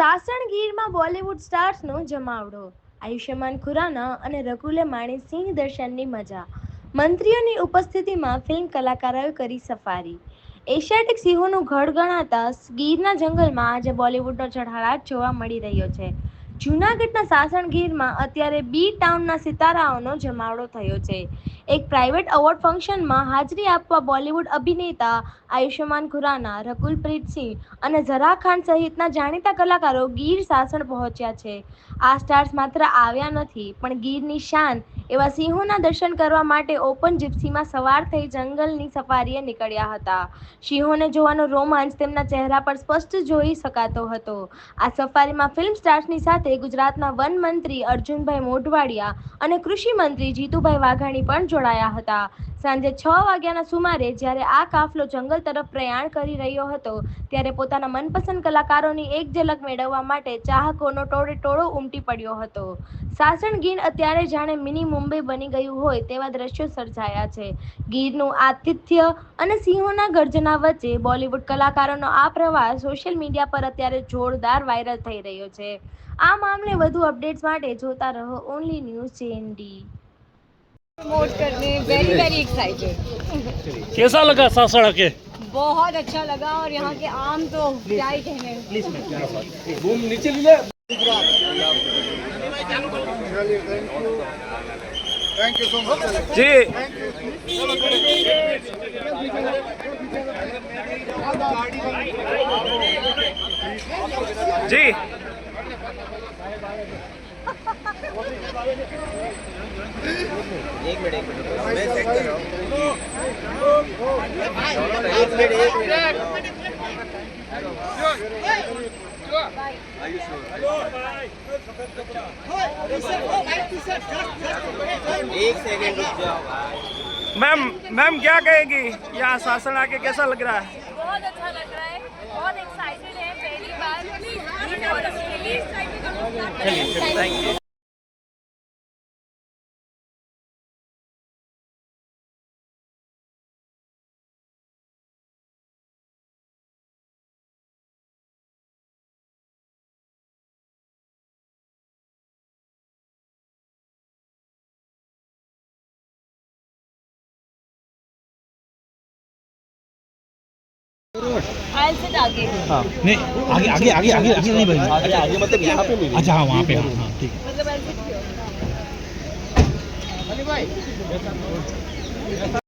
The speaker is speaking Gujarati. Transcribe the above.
સાસણગીરમાં બોલિવૂડ સ્ટાર્સનો જમાવડો, આયુષ્માન ખુરાના અને રકુલે માણી સિંહ દર્શનની મજા, મંત્રીઓની ઉપસ્થિતિમાં ફિલ્મ કલાકારોએ કરી સફારી. એશિયાટિક સિંહોનું ગઢ ગણાતા ગીરના જંગલમાં આજે બોલિવૂડનો ઝળહળાટ જોવા મળી રહ્યો છે. જૂનાગઢના સાસણગીરમાં અત્યારે બી ટાઉનના સિતારાઓનો જમાવડો થયો છે. એક પ્રાઇવેટ એવોર્ડ ફંક્શનમાં હાજરી આપવા બોલિવૂડ અભિનેતા આયુષ્માન ખુરાના, રકુલ પ્રીત સિંહ અને ઝરા ખાન સહિતના જાણીતા કલાકારો ગીર સાસણ પહોંચ્યા છે. આ સ્ટાર્સ માત્ર આવ્યા નથી, પણ ગીરની શાન એવા સિંહોના દર્શન કરવા માટે ઓપન જીપ્સીમાં સવાર થઈ જંગલની સફારીએ નીકળ્યા હતા. સિંહોને જોવાનો રોમાંચ તેમના ચહેરા પર સ્પષ્ટ જોઈ શકાતો હતો. આ સફારીમાં ફિલ્મ સ્ટાર્સની સાથે ગુજરાતના વન મંત્રી અર્જુનભાઈ મોઢવાડિયા અને કૃષિ મંત્રી જીતુભાઈ વાઘાણી પણ જોડાયા હતા. સાંજે 6 વાગ્યાના સુમારે જ્યારે આ કાફલો જંગલ તરફ પ્રયાણ કરી રહ્યો હતો, ત્યારે પોતાના મનપસંદ કલાકારોની એક ઝલક મેળવવા માટે ચાહકોનો ટોળેટોળો ઉમટી પડ્યો હતો. સાસણ ગીર અત્યારે જાણે મિની મુંબઈ બની ગયું હોય તેવા દ્રશ્યો સર્જાયા છે. ગીરનું આતિથ્ય અને સિંહોના ગર્જના વચ્ચે બોલિવૂડ કલાકારોનો આ પ્રવાસ સોશિયલ મીડિયા પર અત્યારે જોરદાર વાયરલ થઈ રહ્યો છે. આ મામલે વધુ અપડેટ્સ માટે જોતા રહો ઓનલી ન્યૂઝ જેએનડી. प्रमोट करने वेरी वेरी एक्साइटेड। कैसा लगा सासण आके? बहुत अच्छा लगा और यहाँ के आम तो क्या ही कहने। बूम नीचे ले थैंक यू सो मच जी। जी एक मिनट मैं चेक कर रहा हूँ। एक सेकंड रुक जाओ मैम क्या कहेगी? यहाँ सासण आके कैसा लग रहा है? बहुत अच्छा लग रहा है, बहुत एक्साइटेड है, पहली बार। चलिए थैंक यू। I'll sit आगे। हाँ नहीं, आगे आगे आगे आगे आगे नहीं भाई, आगे मतलब यहाँ पे नहीं। अच्छा हाँ वहाँ पे, हाँ हाँ ठीक है। मतलब I'll sit here।